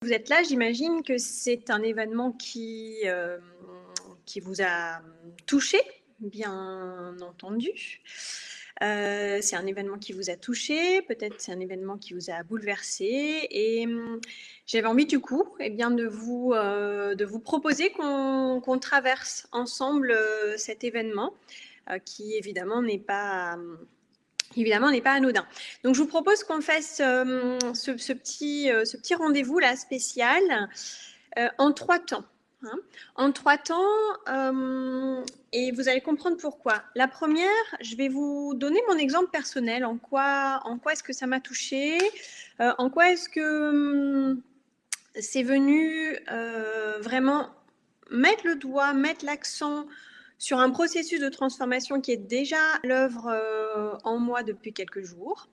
vous êtes là, j'imagine que c'est un événement qui vous a touché, bien entendu. C'est un événement qui vous a touché, peut-être c'est un événement qui vous a bouleversé. Et j'avais envie du coup de vous proposer qu'on traverse ensemble cet événement qui évidemment n'est pas anodin. Donc, je vous propose qu'on fasse ce petit rendez-vous là spécial en 3 temps. Hein. En 3 temps, et vous allez comprendre pourquoi. La première, je vais vous donner mon exemple personnel. En quoi est-ce que ça m'a touchée, en quoi est-ce que c'est venu vraiment mettre le doigt, mettre l'accent sur un processus de transformation qui est déjà à l'œuvre en moi depuis quelques jours.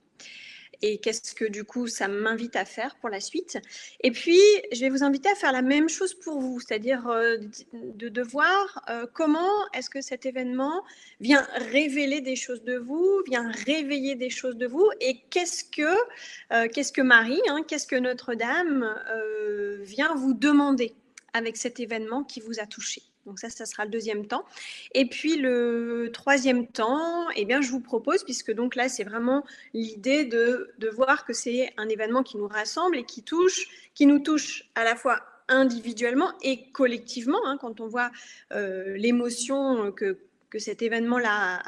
Et qu'est-ce que du coup ça m'invite à faire pour la suite. Et puis, je vais vous inviter à faire la même chose pour vous, c'est-à-dire de voir comment est-ce que cet événement vient révéler des choses de vous, vient réveiller des choses de vous, et qu'est-ce que Marie, qu'est-ce que Notre-Dame vient vous demander avec cet événement qui vous a touché. Donc ça sera le deuxième temps. Et puis le troisième temps, je vous propose, puisque donc là, c'est vraiment l'idée de voir que c'est un événement qui nous rassemble et qui nous touche à la fois individuellement et collectivement, quand on voit l'émotion que cet événement-là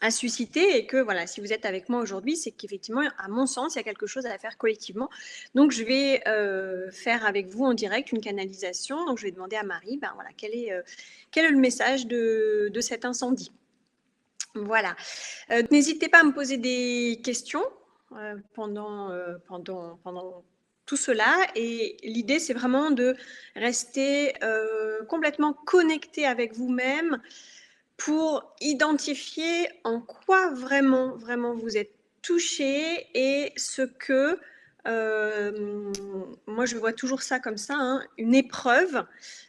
a suscité, et que voilà, si vous êtes avec moi aujourd'hui, c'est qu'effectivement, à mon sens, il y a quelque chose à faire collectivement. Donc, je vais faire avec vous en direct une canalisation. Donc, je vais demander à Marie, quel est le message de cet incendie. Voilà. N'hésitez pas à me poser des questions pendant tout cela. Et l'idée, c'est vraiment de rester complètement connecté avec vous-même pour identifier en quoi vraiment vous êtes touché, et ce que moi je vois toujours ça comme ça, une épreuve,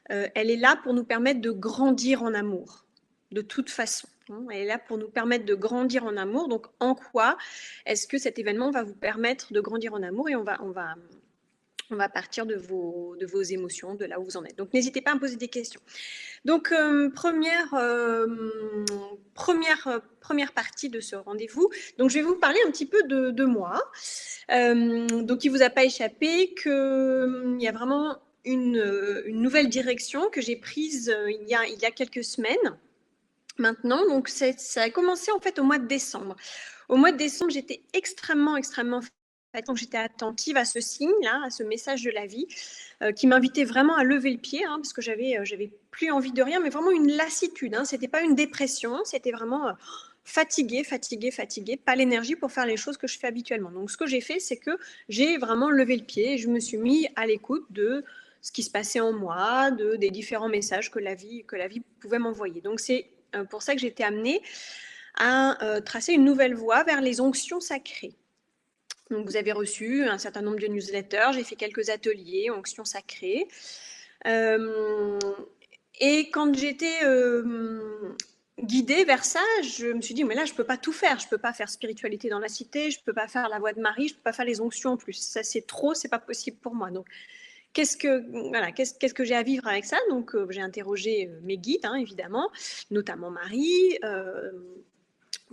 elle est là pour nous permettre de grandir en amour, de toute façon. Elle est là pour nous permettre de grandir en amour. Donc en quoi est-ce que cet événement va vous permettre de grandir en amour? Et on va partir de vos émotions, de là où vous en êtes. Donc n'hésitez pas à me poser des questions. Donc, première partie de ce rendez-vous. Donc, je vais vous parler un petit peu de moi. Donc, il ne vous a pas échappé qu'il y a vraiment une nouvelle direction que j'ai prise il y a quelques semaines maintenant. Donc, ça a commencé en fait au mois de décembre. Au mois de décembre, j'étais extrêmement donc j'étais attentive à ce signe-là, à ce message de la vie, qui m'invitait vraiment à lever le pied, parce que j'avais plus envie de rien, mais vraiment une lassitude. C'était pas une dépression, c'était vraiment fatiguée, pas l'énergie pour faire les choses que je fais habituellement. Donc ce que j'ai fait, c'est que j'ai vraiment levé le pied et je me suis mis à l'écoute de ce qui se passait en moi, des différents messages que la vie pouvait m'envoyer. Donc c'est pour ça que j'ai été amenée à tracer une nouvelle voie vers les onctions sacrées. Donc, vous avez reçu un certain nombre de newsletters, j'ai fait quelques ateliers, onctions sacrées. Et quand j'étais guidée vers ça, je me suis dit, mais là, je ne peux pas tout faire. Je ne peux pas faire spiritualité dans la cité, je ne peux pas faire la voix de Marie, je ne peux pas faire les onctions en plus. Ça, c'est trop, ce n'est pas possible pour moi. Donc, qu'est-ce que j'ai à vivre avec ça? Donc, j'ai interrogé mes guides, évidemment, notamment Marie,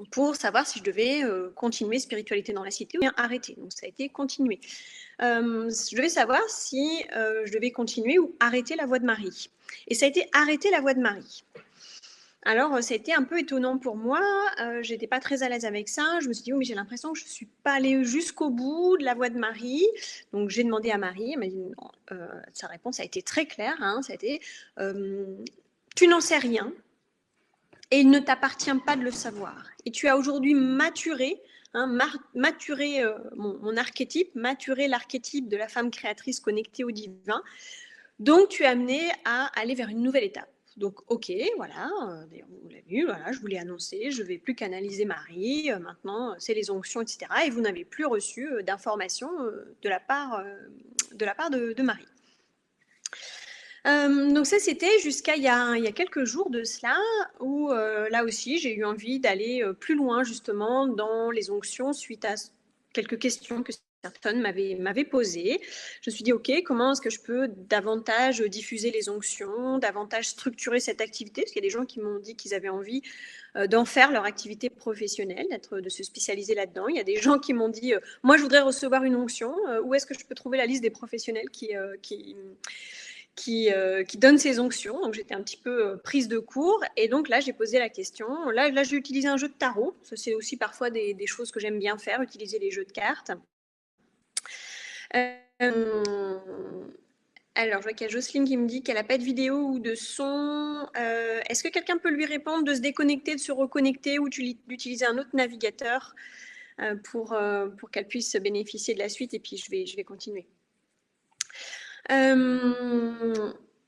pour savoir si je devais continuer spiritualité dans la cité ou bien arrêter. Donc ça a été continuer. Je devais savoir si je devais continuer ou arrêter la voie de Marie. Et ça a été arrêter la voie de Marie. Alors, ça a été un peu étonnant pour moi. Je n'étais pas très à l'aise avec ça. Je me suis dit, mais j'ai l'impression que je ne suis pas allée jusqu'au bout de la voie de Marie. Donc, j'ai demandé à Marie. Elle m'a dit, non, sa réponse a été très claire. Ça a été, tu n'en sais rien. Et il ne t'appartient pas de le savoir. Et tu as aujourd'hui maturé, mon archétype, maturé l'archétype de la femme créatrice connectée au divin. Donc, tu es amené à aller vers une nouvelle étape. Donc, ok, voilà, vous l'avez vu, voilà, je vous l'ai annoncé, je ne vais plus canaliser Marie, maintenant c'est les onctions, etc. Et vous n'avez plus reçu d'informations de la part de Marie. Donc ça, c'était jusqu'à il y a quelques jours de cela, où là aussi, j'ai eu envie d'aller plus loin justement dans les onctions suite à quelques questions que personne m'avait posé. Je me suis dit, OK, comment est-ce que je peux davantage diffuser les onctions, davantage structurer cette activité? Parce qu'il y a des gens qui m'ont dit qu'ils avaient envie d'en faire leur activité professionnelle, de se spécialiser là-dedans. Il y a des gens qui m'ont dit, moi, je voudrais recevoir une onction. Où est-ce que je peux trouver la liste des professionnels qui donne ces onctions. Donc, j'étais un petit peu prise de court. Et donc, là, j'ai posé la question. Là j'ai utilisé un jeu de tarot. Ça, c'est aussi parfois des choses que j'aime bien faire, utiliser les jeux de cartes. Alors, je vois qu'il y a Jocelyne qui me dit qu'elle n'a pas de vidéo ou de son. Est-ce que quelqu'un peut lui répondre de se déconnecter, de se reconnecter ou d'utiliser un autre navigateur pour qu'elle puisse bénéficier de la suite? Et puis, je vais continuer.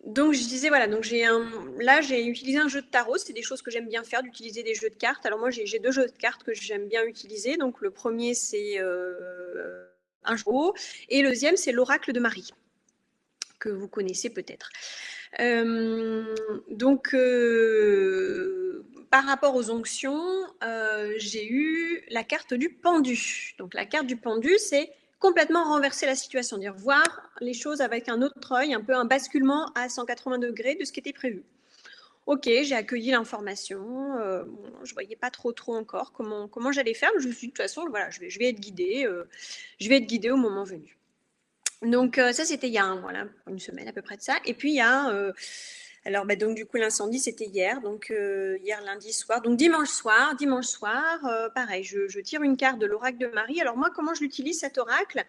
Donc je disais voilà, donc là j'ai utilisé un jeu de tarot, c'est des choses que j'aime bien faire, d'utiliser des jeux de cartes. Alors moi j'ai 2 jeux de cartes que j'aime bien utiliser. Donc le premier c'est un jeu et le deuxième c'est l'oracle de Marie que vous connaissez peut-être. Donc par rapport aux onctions, j'ai eu la carte du pendu. Donc la carte du pendu c'est complètement renverser la situation, dire voir les choses avec un autre œil, un peu un basculement à 180 degrés de ce qui était prévu. Ok, j'ai accueilli l'information, je ne voyais pas trop encore comment j'allais faire, mais je me suis dit de toute façon, voilà, je vais être guidée, au moment venu. Donc ça c'était il y a une semaine à peu près de ça. Et puis il y a alors donc du coup l'incendie c'était hier, donc hier lundi soir, donc dimanche soir, pareil, je tire une carte de l'oracle de Marie. Alors moi comment je l'utilise cet oracle?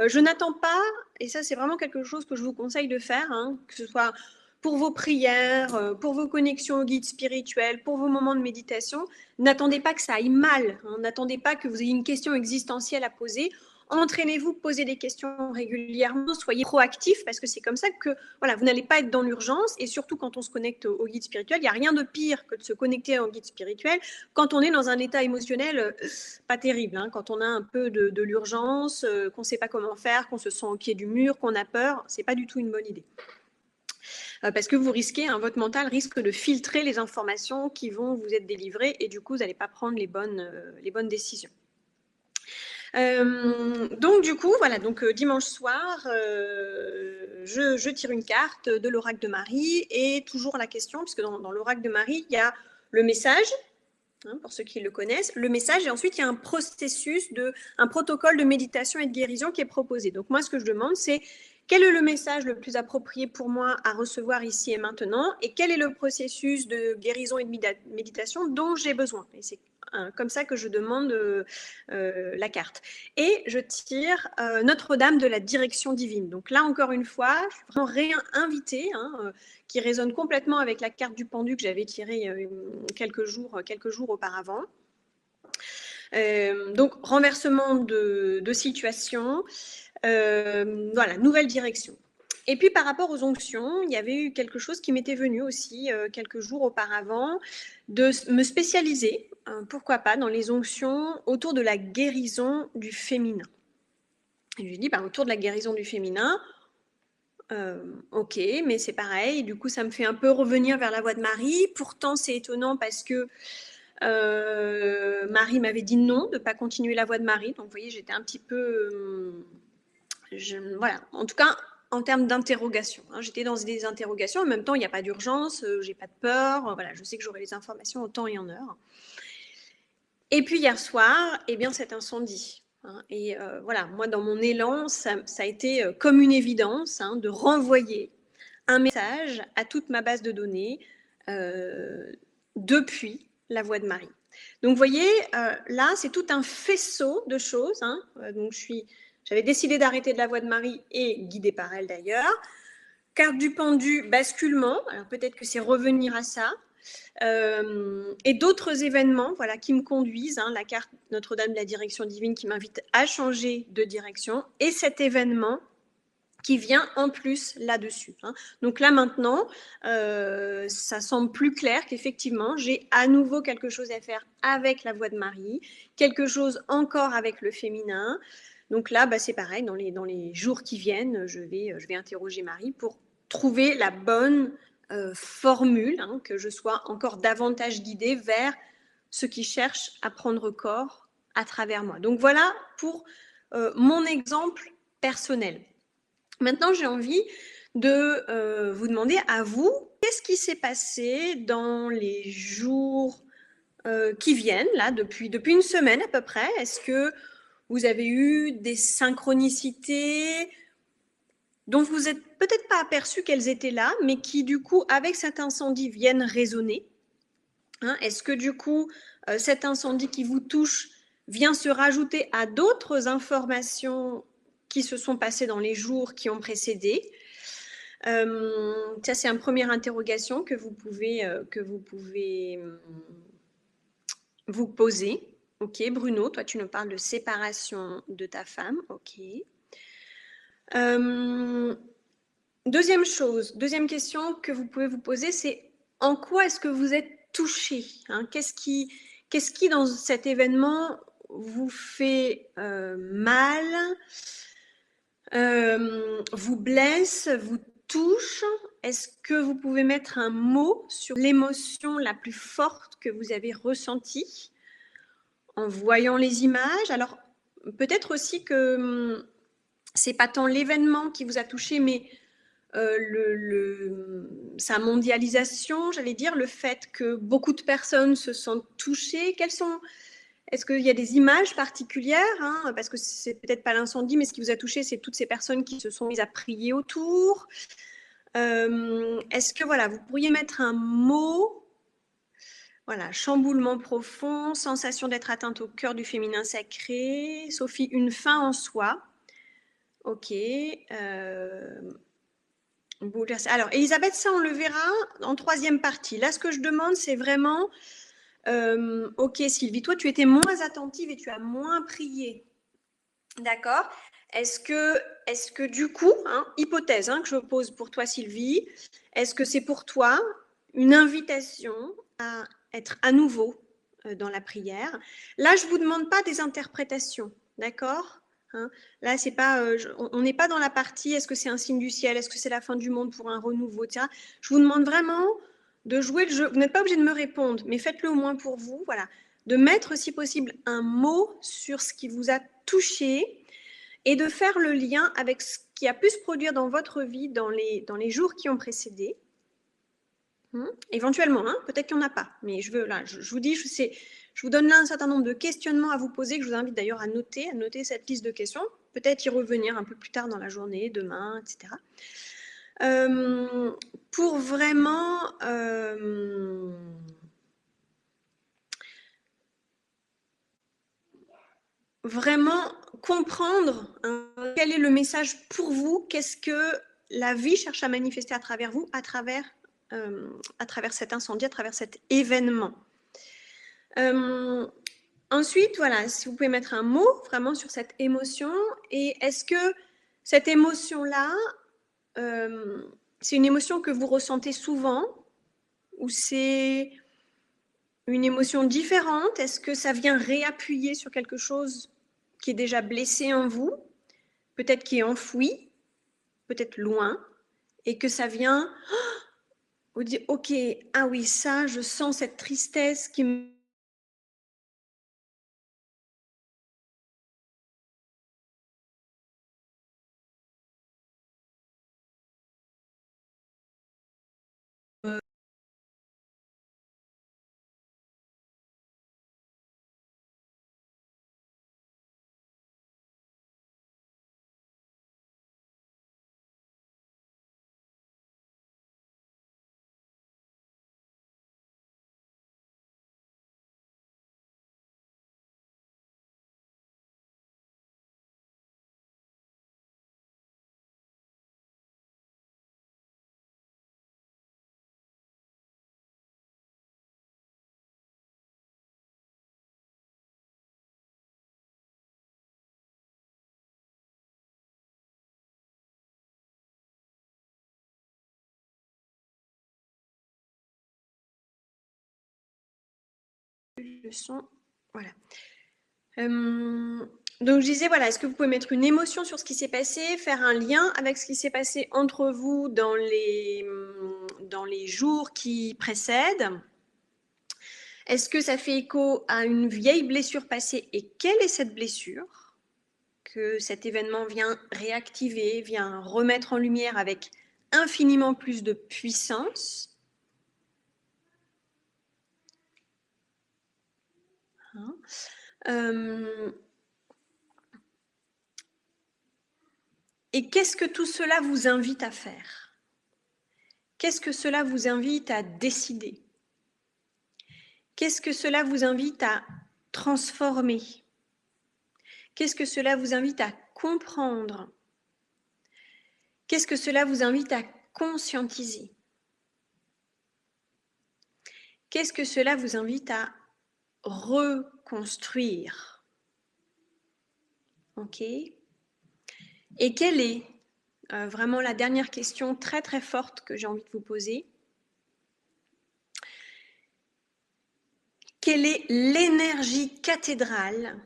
Je n'attends pas, et ça c'est vraiment quelque chose que je vous conseille de faire, hein, que ce soit pour vos prières, pour vos connexions au guide spirituel, pour vos moments de méditation, n'attendez pas que ça aille mal, hein, n'attendez pas que vous ayez une question existentielle à poser. Entraînez-vous, posez des questions régulièrement, soyez proactif parce que c'est comme ça que voilà, vous n'allez pas être dans l'urgence. Et surtout quand on se connecte au guide spirituel, il n'y a rien de pire que de se connecter au guide spirituel quand on est dans un état émotionnel pas terrible, hein, quand on a un peu de l'urgence, qu'on ne sait pas comment faire, qu'on se sent au pied du mur, qu'on a peur, c'est pas du tout une bonne idée. Parce que vous risquez, hein, votre mental risque de filtrer les informations qui vont vous être délivrées et du coup vous n'allez pas prendre les bonnes décisions. Donc du coup, voilà, donc dimanche soir, je tire une carte de l'oracle de Marie et toujours la question, puisque dans l'oracle de Marie, il y a le message, hein, pour ceux qui le connaissent, le message, et ensuite il y a un processus, un protocole de méditation et de guérison qui est proposé. Donc moi, ce que je demande, c'est quel est le message le plus approprié pour moi à recevoir ici et maintenant, et quel est le processus de guérison et de méditation dont j'ai besoin. Et c'est comme ça que je demande la carte. Et je tire Notre-Dame de la direction divine. Donc là, encore une fois, je suis vraiment réinvitée, hein, qui résonne complètement avec la carte du pendu que j'avais tirée quelques jours auparavant. Donc, renversement de situation, voilà, nouvelle direction. Et puis par rapport aux onctions, il y avait eu quelque chose qui m'était venu aussi quelques jours auparavant, de me spécialiser, pourquoi pas, dans les onctions autour de la guérison du féminin. Et je lui dis, autour de la guérison du féminin, ok, mais c'est pareil, du coup ça me fait un peu revenir vers la voie de Marie. Pourtant c'est étonnant parce que Marie m'avait dit non, de ne pas continuer la voie de Marie. Donc vous voyez, j'étais un petit peu... voilà, en tout cas, en termes d'interrogation. Hein, j'étais dans des interrogations. En même temps, il n'y a pas d'urgence, j'ai pas de peur. Voilà, je sais que j'aurai les informations en temps et en heure. Et puis hier soir, eh bien, cet incendie. Hein, et voilà, moi, dans mon élan, ça a été comme une évidence, hein, de renvoyer un message à toute ma base de données depuis la voie de Marie. Donc, vous voyez, là, c'est tout un faisceau de choses. Hein, donc, j'avais décidé d'arrêter de la voie de Marie et guidée par elle d'ailleurs. Carte du pendu, basculement. Alors peut-être que c'est revenir à ça. Et d'autres événements, voilà, qui me conduisent. Hein, la carte Notre-Dame de la direction divine qui m'invite à changer de direction. Et cet événement qui vient en plus là-dessus. Hein. Donc là maintenant, ça semble plus clair qu'effectivement, j'ai à nouveau quelque chose à faire avec la voie de Marie, quelque chose encore avec le féminin. Donc là, c'est pareil, dans les jours qui viennent, je vais interroger Marie pour trouver la bonne formule, hein, que je sois encore davantage guidée vers ce qui cherche à prendre corps à travers moi. Donc voilà pour mon exemple personnel. Maintenant, j'ai envie de vous demander à vous, qu'est-ce qui s'est passé dans les jours qui viennent, là, depuis une semaine à peu près? Est-ce que vous avez eu des synchronicités dont vous n'êtes peut-être pas aperçu qu'elles étaient là, mais qui, du coup, avec cet incendie, viennent résonner? Est-ce que, du coup, cet incendie qui vous touche vient se rajouter à d'autres informations qui se sont passées dans les jours qui ont précédé? Ça, c'est une première interrogation que vous pouvez vous poser. Ok, Bruno, toi, tu nous parles de séparation de ta femme. Ok. Deuxième question que vous pouvez vous poser, c'est en quoi est-ce que vous êtes touché? Qu'est-ce qui, dans cet événement, vous fait mal, vous blesse, vous touche? Est-ce que vous pouvez mettre un mot sur l'émotion la plus forte que vous avez ressentie en voyant les images? Alors, peut-être aussi que c'est pas tant l'événement qui vous a touché, mais sa mondialisation, j'allais dire, le fait que beaucoup de personnes se sentent touchées. Est-ce qu'il y a des images particulières, parce que c'est peut-être pas l'incendie, mais ce qui vous a touché, c'est toutes ces personnes qui se sont mises à prier autour. Est-ce que voilà, vous pourriez mettre un mot? Voilà, chamboulement profond, sensation d'être atteinte au cœur du féminin sacré. Sophie, une fin en soi. Ok. Alors, Elisabeth, ça, on le verra en troisième partie. Là, ce que je demande, c'est vraiment, ok, Sylvie, toi, tu étais moins attentive et tu as moins prié. D'accord? Est-ce que du coup, hypothèse que je pose pour toi, Sylvie, est-ce que c'est pour toi une invitation à être à nouveau dans la prière? Là, je ne vous demande pas des interprétations, d'accord? Là, c'est pas, on n'est pas dans la partie est-ce que c'est un signe du ciel, est-ce que c'est la fin du monde pour un renouveau, etc. Je vous demande vraiment de jouer le jeu. Vous n'êtes pas obligé de me répondre, mais faites-le au moins pour vous, voilà. De mettre, si possible, un mot sur ce qui vous a touché et de faire le lien avec ce qui a pu se produire dans votre vie dans les jours qui ont précédé. Éventuellement, peut-être qu'il n'y en a pas, mais je vous dis, je vous donne là un certain nombre de questionnements à vous poser, que je vous invite d'ailleurs à noter cette liste de questions, peut-être y revenir un peu plus tard dans la journée, demain, etc. Pour vraiment comprendre quel est le message pour vous, qu'est-ce que la vie cherche à manifester à travers vous, à travers cet incendie, à travers cet événement. Ensuite, voilà, si vous pouvez mettre un mot vraiment sur cette émotion, et est-ce que cette émotion-là, c'est une émotion que vous ressentez souvent, ou c'est une émotion différente? Est-ce que ça vient réappuyer sur quelque chose qui est déjà blessé en vous, peut-être qui est enfoui, peut-être loin, et que ça vient vous dire, ok, ah oui, ça, je sens cette tristesse qui me le son, voilà. Donc je disais, voilà, est-ce que vous pouvez mettre une émotion sur ce qui s'est passé, faire un lien avec ce qui s'est passé entre vous dans les jours qui précèdent? Est-ce que ça fait écho à une vieille blessure passée et quelle est cette blessure que cet événement vient réactiver, vient remettre en lumière avec infiniment plus de puissance. Et qu'est-ce que tout cela vous invite à faire? Qu'est-ce que cela vous invite à décider? Qu'est-ce que cela vous invite à transformer? Qu'est-ce que cela vous invite à comprendre? Qu'est-ce que cela vous invite à conscientiser? Qu'est-ce que cela vous invite à reconstruire? Ok? Et quelle est vraiment la dernière question très très forte que j'ai envie de vous poser? Quelle est l'énergie cathédrale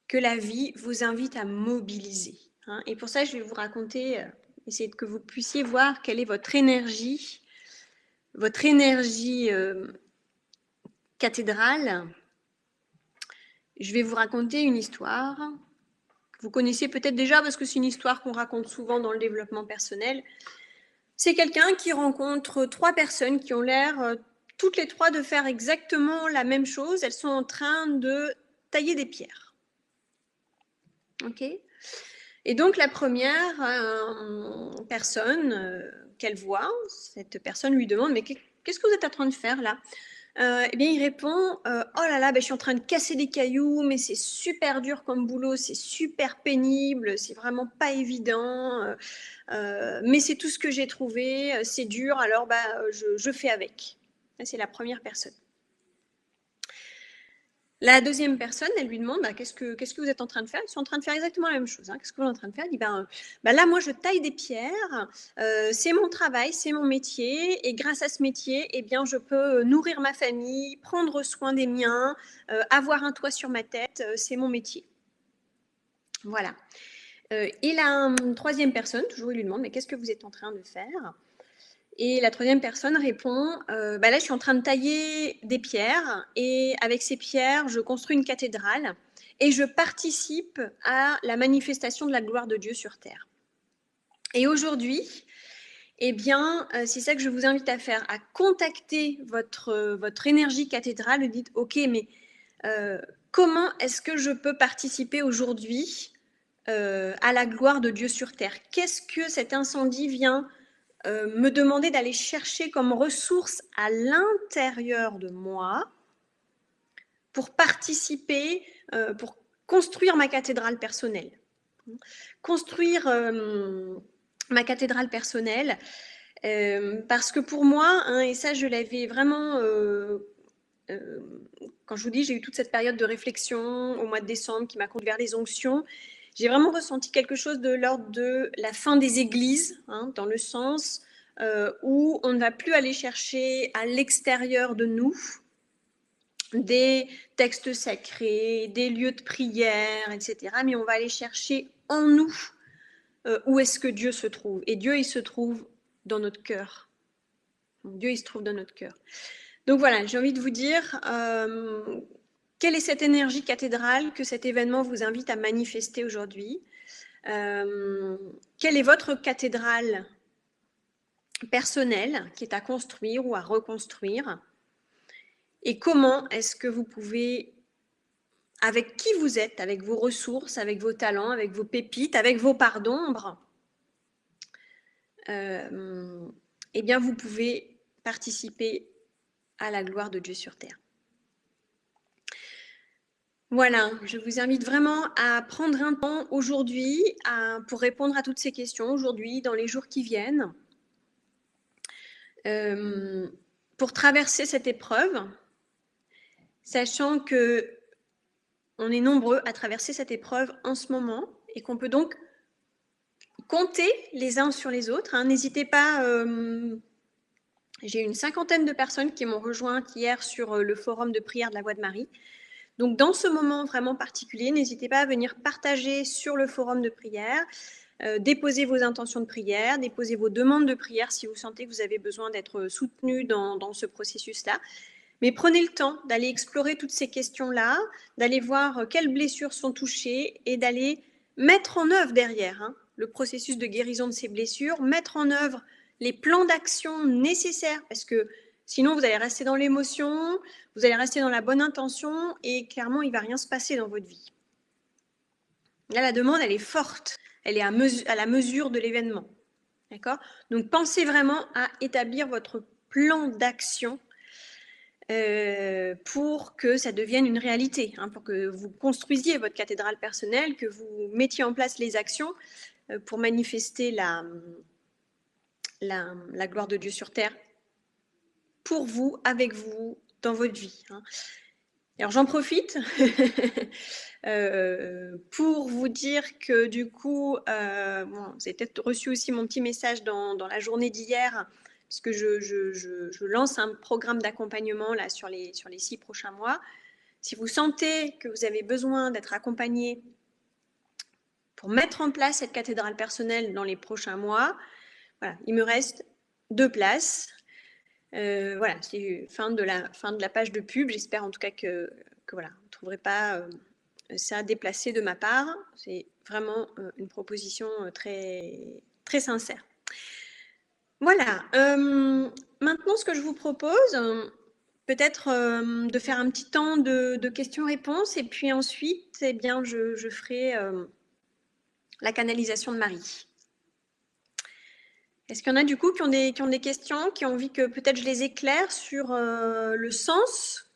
que la vie vous invite à mobiliser? Et pour ça, je vais vous raconter, essayer que vous puissiez voir quelle est votre énergie cathédrale. Je vais vous raconter une histoire que vous connaissez peut-être déjà parce que c'est une histoire qu'on raconte souvent dans le développement personnel. C'est quelqu'un qui rencontre 3 personnes qui ont l'air toutes les 3 de faire exactement la même chose. Elles sont en train de tailler des pierres. Ok ? Et donc la première personne qu'elle voit, cette personne lui demande « Mais qu'est-ce que vous êtes en train de faire là ?» Eh bien, il répond « Oh là là, je suis en train de casser des cailloux, mais c'est super dur comme boulot, c'est super pénible, c'est vraiment pas évident, mais c'est tout ce que j'ai trouvé, c'est dur, alors je fais avec. » C'est la première personne. La deuxième personne, elle lui demande qu'est-ce que vous êtes en train de faire? Ils sont en train de faire exactement la même chose. Qu'est-ce que vous êtes en train de faire? Il dit là, moi, je taille des pierres. C'est mon travail, c'est mon métier. Et grâce à ce métier, eh bien, je peux nourrir ma famille, prendre soin des miens, avoir un toit sur ma tête. C'est mon métier. Voilà. Et la troisième personne, toujours, il lui demande mais qu'est-ce que vous êtes en train de faire? Et la troisième personne répond là, je suis en train de tailler des pierres et avec ces pierres, je construis une cathédrale et je participe à la manifestation de la gloire de Dieu sur terre. Et aujourd'hui, eh bien, c'est ça que je vous invite à faire, à contacter votre énergie cathédrale et dites ok, mais comment est-ce que je peux participer aujourd'hui à la gloire de Dieu sur terre? Qu'est-ce que cet incendie vient me demander d'aller chercher comme ressource à l'intérieur de moi pour participer, pour construire ma cathédrale personnelle. Construire ma cathédrale personnelle, parce que pour moi, et ça je l'avais vraiment, quand je vous dis, j'ai eu toute cette période de réflexion au mois de décembre qui m'a conduit vers les onctions, j'ai vraiment ressenti quelque chose de l'ordre de la fin des églises, dans le sens où on ne va plus aller chercher à l'extérieur de nous des textes sacrés, des lieux de prière, etc. Mais on va aller chercher en nous où est-ce que Dieu se trouve. Et Dieu, il se trouve dans notre cœur. Dieu, il se trouve dans notre cœur. Donc voilà, j'ai envie de vous dire, quelle est cette énergie cathédrale que cet événement vous invite à manifester aujourd'hui? Quelle est votre cathédrale personnelle qui est à construire ou à reconstruire? Et comment est-ce que vous pouvez, avec qui vous êtes, avec vos ressources, avec vos talents, avec vos pépites, avec vos parts d'ombre, eh bien vous pouvez participer à la gloire de Dieu sur terre. Voilà, je vous invite vraiment à prendre un temps aujourd'hui pour répondre à toutes ces questions, aujourd'hui, dans les jours qui viennent, pour traverser cette épreuve, sachant que on est nombreux à traverser cette épreuve en ce moment et qu'on peut donc compter les uns sur les autres. N'hésitez pas, j'ai une 50aine de personnes qui m'ont rejointe hier sur le forum de prière de la Voix de Marie. Donc, dans ce moment vraiment particulier, n'hésitez pas à venir partager sur le forum de prière, déposer vos intentions de prière, déposer vos demandes de prière si vous sentez que vous avez besoin d'être soutenu dans ce processus-là. Mais prenez le temps d'aller explorer toutes ces questions-là, d'aller voir quelles blessures sont touchées et d'aller mettre en œuvre derrière le processus de guérison de ces blessures, mettre en œuvre les plans d'action nécessaires parce que sinon vous allez rester dans l'émotion, vous allez rester dans la bonne intention et clairement il ne va rien se passer dans votre vie. Là, la demande, elle est forte, elle est à la mesure de l'événement. D'accord ? Donc, pensez vraiment à établir votre plan d'action pour que ça devienne une réalité, pour que vous construisiez votre cathédrale personnelle, que vous mettiez en place les actions pour manifester la gloire de Dieu sur terre pour vous, avec vous, dans votre vie. Alors j'en profite pour vous dire que du coup, vous avez peut-être reçu aussi mon petit message dans la journée d'hier, puisque je lance un programme d'accompagnement là sur les 6 prochains mois. Si vous sentez que vous avez besoin d'être accompagné pour mettre en place cette cathédrale personnelle dans les prochains mois, voilà, il me reste 2 places. Voilà, c'est fin de la page de pub. J'espère en tout cas que voilà, vous ne trouverez pas ça déplacé de ma part. C'est vraiment une proposition très, très sincère. Voilà. Maintenant, ce que je vous propose, peut-être de faire un petit temps de questions-réponses et puis ensuite, eh bien, je ferai la canalisation de Marie. Est-ce qu'il y en a du coup qui ont des questions, qui ont envie que peut-être je les éclaire sur le sens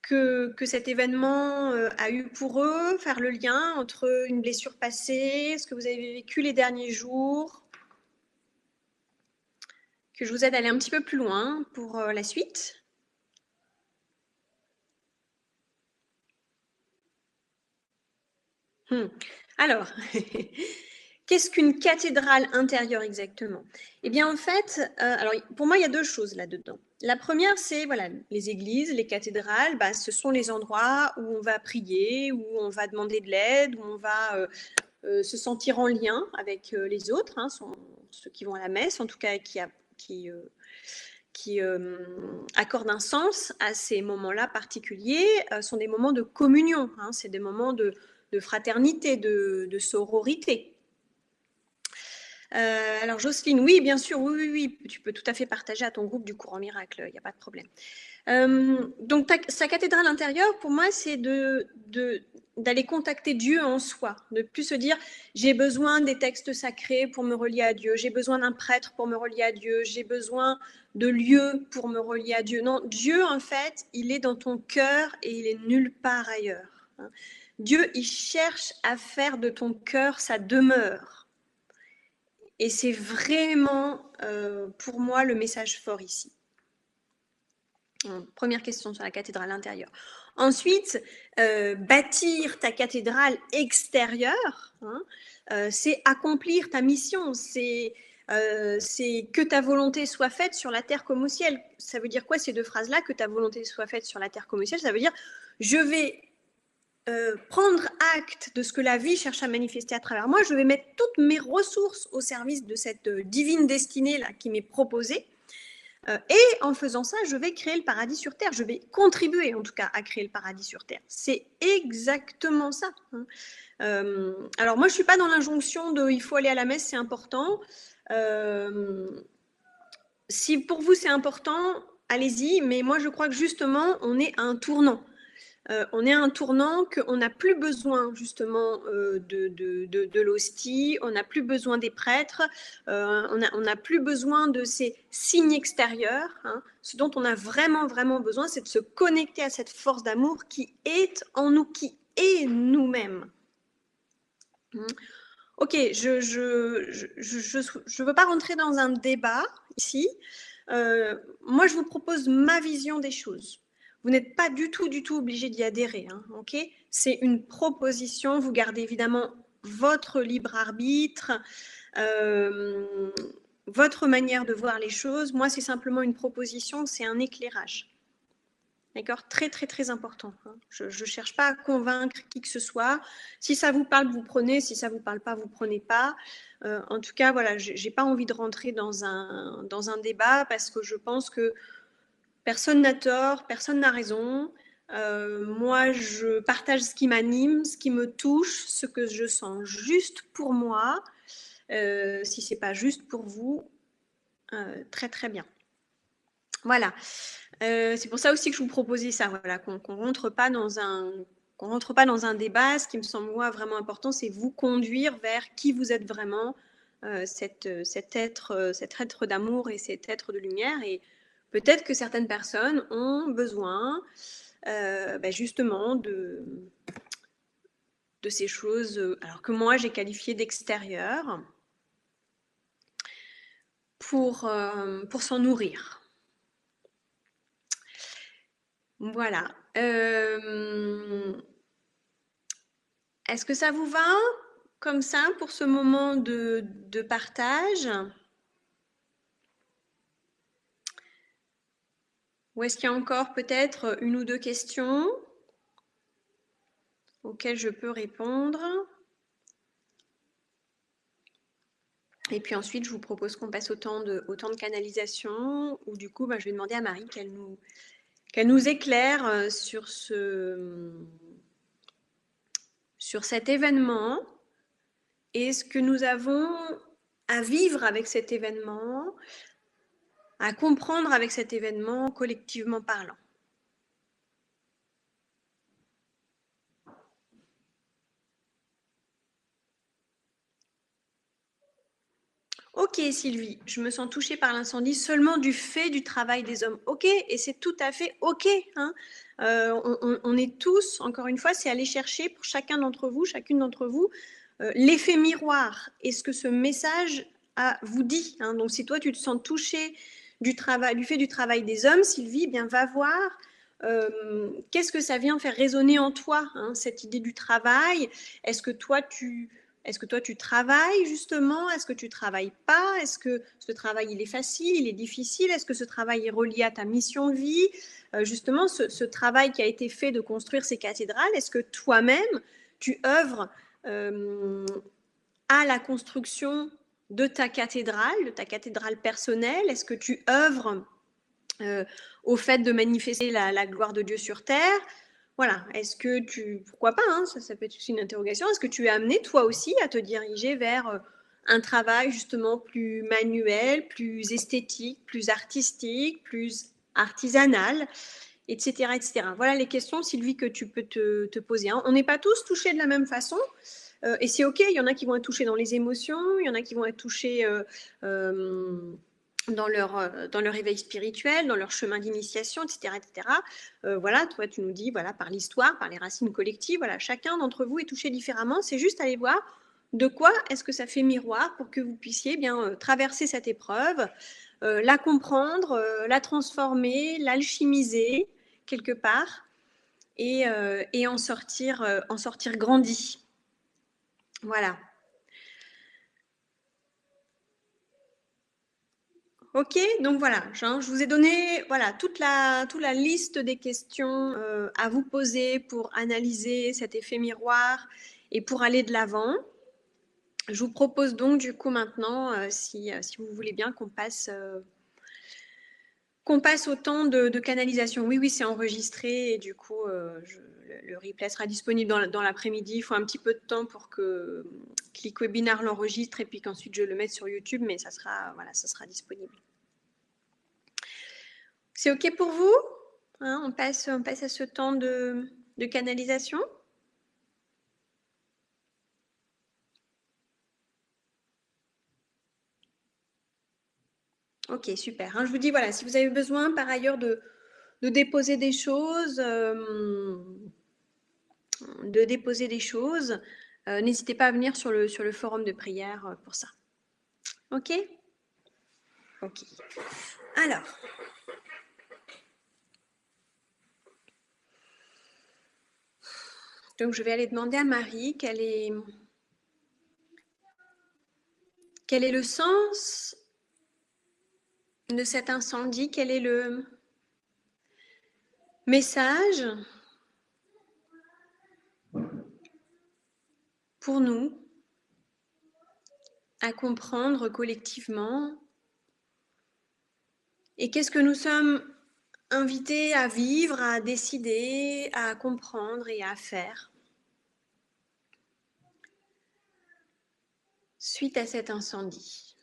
que cet événement a eu pour eux, faire le lien entre une blessure passée, ce que vous avez vécu les derniers jours, que je vous aide à aller un petit peu plus loin pour la suite. Alors, qu'est-ce qu'une cathédrale intérieure exactement? Eh bien, en fait, alors pour moi, il y a 2 choses là-dedans. La première, c'est voilà, les églises, les cathédrales, ce sont les endroits où on va prier, où on va demander de l'aide, où on va se sentir en lien avec les autres, ceux qui vont à la messe, en tout cas qui accordent un sens à ces moments-là particuliers, sont des moments de communion, c'est des moments de fraternité, de sororité. Alors Jocelyne, oui, bien sûr, oui, tu peux tout à fait partager à ton groupe du courant miracle, il n'y a pas de problème. Donc sa cathédrale intérieure, pour moi, c'est d'aller contacter Dieu en soi, de plus se dire j'ai besoin des textes sacrés pour me relier à Dieu, j'ai besoin d'un prêtre pour me relier à Dieu, j'ai besoin de lieux pour me relier à Dieu. Non, Dieu, en fait, il est dans ton cœur et il est nulle part ailleurs. Dieu, il cherche à faire de ton cœur sa demeure. Et c'est vraiment, pour moi, le message fort ici. Première question sur la cathédrale intérieure. Ensuite, bâtir ta cathédrale extérieure, c'est accomplir ta mission, c'est que ta volonté soit faite sur la terre comme au ciel. Ça veut dire quoi ces 2 phrases-là? Que ta volonté soit faite sur la terre comme au ciel, ça veut dire je vais prendre acte de ce que la vie cherche à manifester à travers moi, je vais mettre toutes mes ressources au service de cette divine destinée là qui m'est proposée. Et en faisant ça, je vais créer le paradis sur Terre. Je vais contribuer, en tout cas, à créer le paradis sur Terre. C'est exactement ça. Alors, moi, je ne suis pas dans l'injonction de « il faut aller à la messe, c'est important ». Si pour vous, c'est important, allez-y. Mais moi, je crois que justement, on est à un tournant. On est à un tournant qu'on n'a plus besoin justement de l'hostie, on n'a plus besoin des prêtres, on n'a plus besoin de ces signes extérieurs. Ce dont on a vraiment, vraiment besoin, c'est de se connecter à cette force d'amour qui est en nous, qui est nous-mêmes. Ok, je veux pas rentrer dans un débat ici. Moi, je vous propose ma vision des choses. Vous n'êtes pas du tout obligé d'y adhérer. Ok, c'est une proposition. Vous gardez évidemment votre libre arbitre, votre manière de voir les choses. Moi, c'est simplement une proposition, c'est un éclairage. D'accord? Très, très, très important. Je ne cherche pas à convaincre qui que ce soit. Si ça vous parle, vous prenez. Si ça ne vous parle pas, vous ne prenez pas. En tout cas, voilà, je n'ai pas envie de rentrer dans un débat parce que je pense que Personne n'a tort, personne n'a raison. Moi, je partage ce qui m'anime, ce qui me touche, ce que je sens juste pour moi. Si c'est pas juste pour vous, très très bien. Voilà. C'est pour ça aussi que je vous proposais ça, voilà, qu'on rentre pas dans un débat. Ce qui me semble moi vraiment important, c'est vous conduire vers qui vous êtes vraiment, cet être d'amour et cet être de lumière. Et peut-être que certaines personnes ont besoin, justement de ces choses, alors que moi j'ai qualifié d'extérieures, pour s'en nourrir. Voilà. Est-ce que ça vous va comme ça pour ce moment de partage? Ou est-ce qu'il y a encore peut-être une ou deux questions auxquelles je peux répondre? Et puis ensuite, je vous propose qu'on passe au temps de canalisation, où du coup, je vais demander à Marie qu'elle nous éclaire sur cet événement et ce que nous avons à vivre avec cet événement, à comprendre avec cet événement collectivement parlant. Ok Sylvie, je me sens touchée par l'incendie seulement du fait du travail des hommes. Ok, et c'est tout à fait ok. Hein. On est tous, encore une fois, c'est aller chercher pour chacun d'entre vous, chacune d'entre vous, l'effet miroir et ce que ce message vous dit. Hein. Donc si toi tu te sens touchée du fait du travail des hommes, Sylvie, bien va voir qu'est-ce que ça vient faire résonner en toi, hein, cette idée du travail. Est-ce que toi tu travailles justement? Est-ce que tu travailles pas? Est-ce que ce travail il est facile, il est difficile? Est-ce que ce travail est relié à ta mission de vie? Justement, ce travail qui a été fait de construire ces cathédrales, est-ce que toi-même tu œuvres à la construction de ta cathédrale personnelle? Est-ce que tu œuvres au fait de manifester la gloire de Dieu sur terre? Voilà, est-ce que pourquoi pas, hein, ça peut être aussi une interrogation, est-ce que tu es amené toi aussi à te diriger vers un travail justement plus manuel, plus esthétique, plus artistique, plus artisanal, etc., etc. Voilà les questions, Sylvie, que tu peux te poser. Hein. On n'est pas tous touchés de la même façon. Et c'est ok, il y en a qui vont être touchés dans les émotions, il y en a qui vont être touchés dans leur éveil spirituel, dans leur chemin d'initiation, etc. etc. Voilà, toi tu nous dis, voilà, par l'histoire, par les racines collectives, voilà, chacun d'entre vous est touché différemment, c'est juste aller voir de quoi est-ce que ça fait miroir pour que vous puissiez bien traverser cette épreuve, la comprendre, la transformer, l'alchimiser quelque part et en sortir grandi. Voilà. Ok, donc voilà, je vous ai donné voilà, toute la liste des questions à vous poser pour analyser cet effet miroir et pour aller de l'avant. Je vous propose donc du coup maintenant, si vous voulez bien, qu'on passe au temps de canalisation. Oui, c'est enregistré et du coup, le replay sera disponible dans l'après-midi. Il faut un petit peu de temps pour que ClickWebinar l'enregistre et puis qu'ensuite je le mette sur YouTube, mais ça sera disponible. C'est ok pour vous, hein, on passe à ce temps de canalisation. Ok, super. Hein, je vous dis, voilà, si vous avez besoin par ailleurs de déposer des choses, n'hésitez pas à venir sur le forum de prière pour ça. Ok? Ok. Alors. Donc, je vais aller demander à Marie quel est le sens de cet incendie, quel est le message pour nous à comprendre collectivement et qu'est-ce que nous sommes invité à vivre, à décider, à comprendre et à faire suite à cet incendie.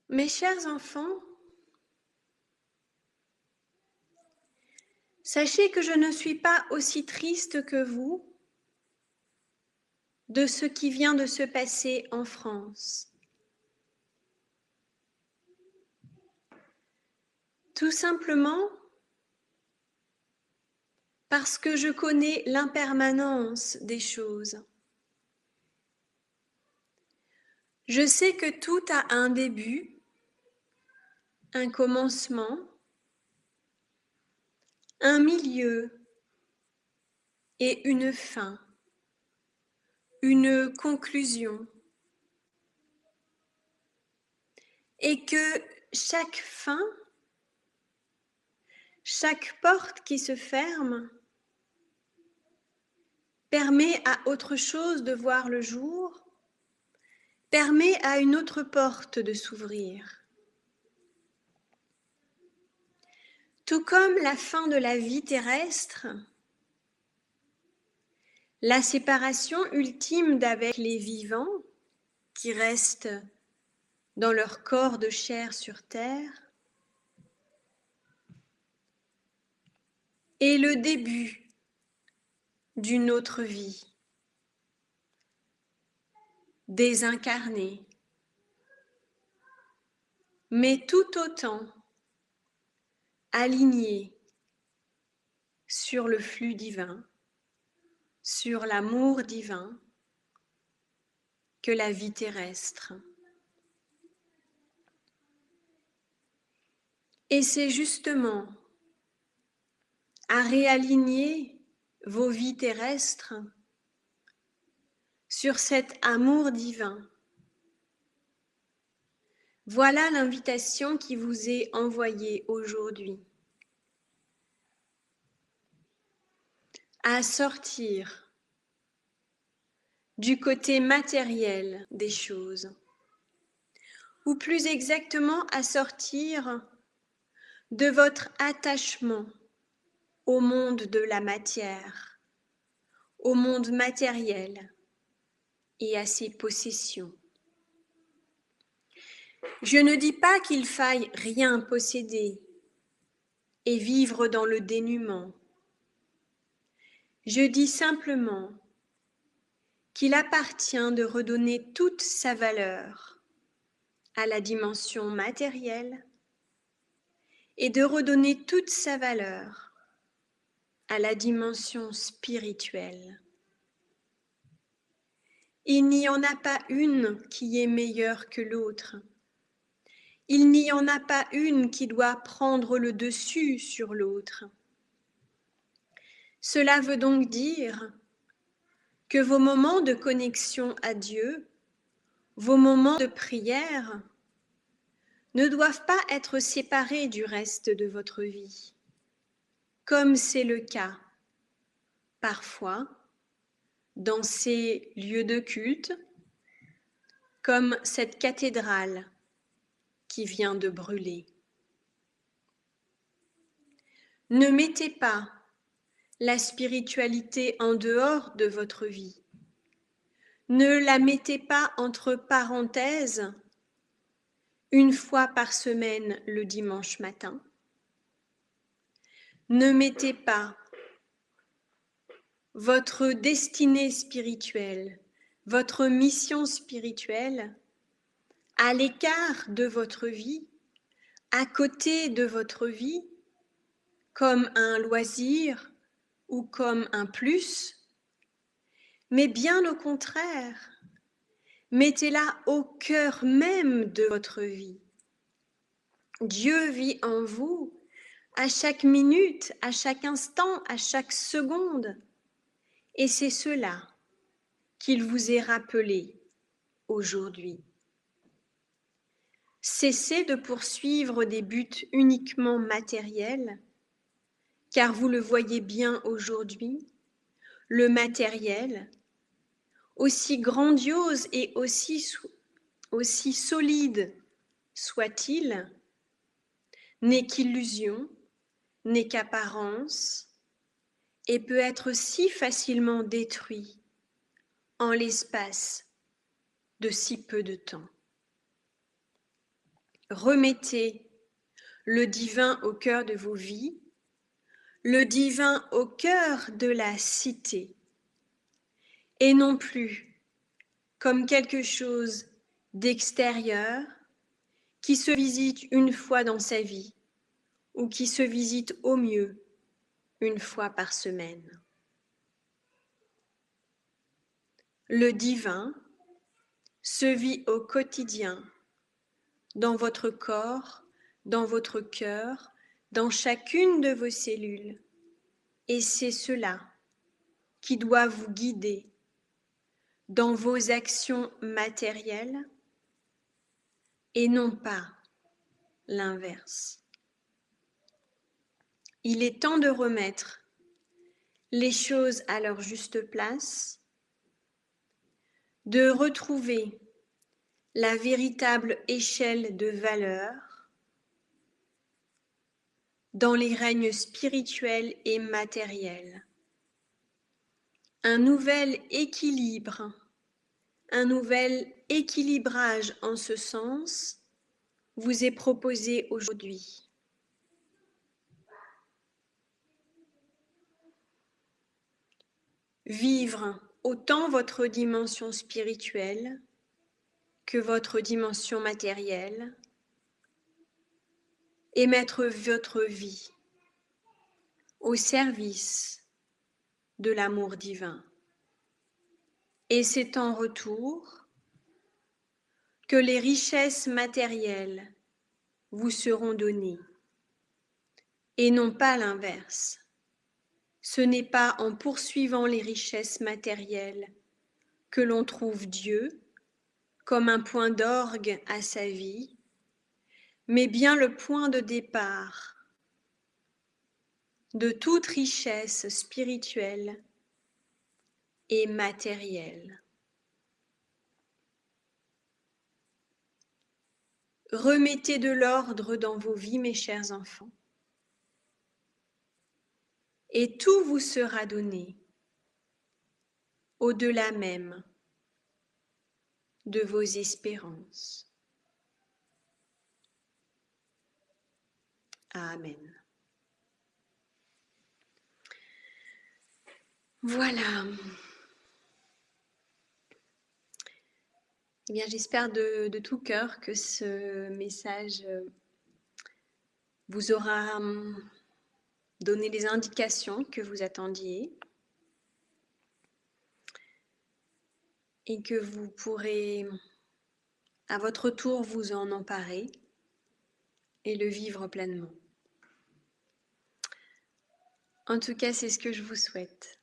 Mes chers enfants, sachez que je ne suis pas aussi triste que vous de ce qui vient de se passer en France. Tout simplement parce que je connais l'impermanence des choses. Je sais que tout a un début, un commencement, un milieu et une fin, une conclusion. Et que chaque fin, chaque porte qui se ferme, permet à autre chose de voir le jour, permet à une autre porte de s'ouvrir. Tout comme la fin de la vie terrestre, la séparation ultime d'avec les vivants qui restent dans leur corps de chair sur terre, est le début d'une autre vie, désincarnée, mais tout autant alignée sur le flux divin, sur l'amour divin que la vie terrestre. Et c'est justement à réaligner vos vies terrestres sur cet amour divin. Voilà l'invitation qui vous est envoyée aujourd'hui. À sortir du côté matériel des choses, ou plus exactement à sortir de votre attachement au monde de la matière, au monde matériel et à ses possessions. Je ne dis pas qu'il faille rien posséder et vivre dans le dénuement. Je dis simplement qu'il appartient de redonner toute sa valeur à la dimension matérielle et de redonner toute sa valeur à la dimension spirituelle. Il n'y en a pas une qui est meilleure que l'autre. Il n'y en a pas une qui doit prendre le dessus sur l'autre. Cela veut donc dire que vos moments de connexion à Dieu, vos moments de prière, ne doivent pas être séparés du reste de votre vie, comme c'est le cas parfois dans ces lieux de culte, comme cette cathédrale qui vient de brûler. Ne mettez pas la spiritualité en dehors de votre vie. Ne la mettez pas entre parenthèses une fois par semaine le dimanche matin. Ne mettez pas votre destinée spirituelle, votre mission spirituelle à l'écart de votre vie, à côté de votre vie, comme un loisir ou comme un plus, mais bien au contraire, mettez-la au cœur même de votre vie. Dieu vit en vous à chaque minute, à chaque instant, à chaque seconde, et c'est cela qu'il vous est rappelé aujourd'hui. Cessez de poursuivre des buts uniquement matériels car vous le voyez bien aujourd'hui, le matériel, aussi grandiose et aussi solide soit-il, n'est qu'illusion, n'est qu'apparence, et peut être si facilement détruit en l'espace de si peu de temps. Remettez le divin au cœur de vos vies, le divin au cœur de la cité, et non plus comme quelque chose d'extérieur qui se visite une fois dans sa vie ou qui se visite au mieux une fois par semaine. Le divin se vit au quotidien, dans votre corps, dans votre cœur, dans chacune de vos cellules. Et c'est cela qui doit vous guider dans vos actions matérielles et non pas l'inverse. Il est temps de remettre les choses à leur juste place, de retrouver la véritable échelle de valeur dans les règnes spirituels et matériels. Un nouvel équilibre, un nouvel équilibrage en ce sens vous est proposé aujourd'hui. Vivre autant votre dimension spirituelle que votre dimension matérielle et mettre votre vie au service de l'amour divin. Et c'est en retour que les richesses matérielles vous seront données et non pas l'inverse. Ce n'est pas en poursuivant les richesses matérielles que l'on trouve Dieu comme un point d'orgue à sa vie, mais bien le point de départ de toute richesse spirituelle et matérielle. Remettez de l'ordre dans vos vies, mes chers enfants, et tout vous sera donné, au-delà même de vos espérances. Amen. Voilà. Eh bien, j'espère de tout cœur que ce message vous aura donné les indications que vous attendiez et que vous pourrez à votre tour vous en emparer et le vivre pleinement. En tout cas, c'est ce que je vous souhaite.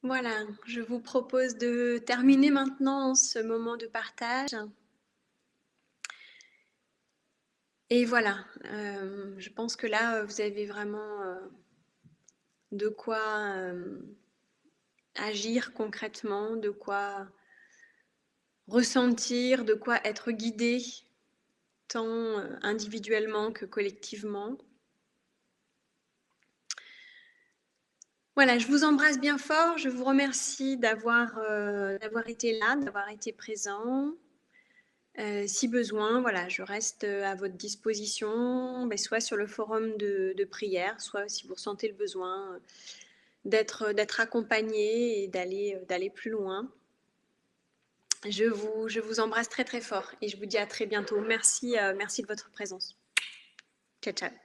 Voilà, je vous propose de terminer maintenant ce moment de partage. Et voilà, je pense que là, vous avez vraiment de quoi agir concrètement, de quoi ressentir, de quoi être guidé, tant individuellement que collectivement. Voilà, je vous embrasse bien fort. Je vous remercie d'avoir été là, d'avoir été présent. Si besoin, voilà, je reste à votre disposition, soit sur le forum de prière, soit si vous ressentez le besoin d'être accompagné et d'aller plus loin. Je vous embrasse très très fort et je vous dis à très bientôt. Merci de votre présence. Ciao, ciao.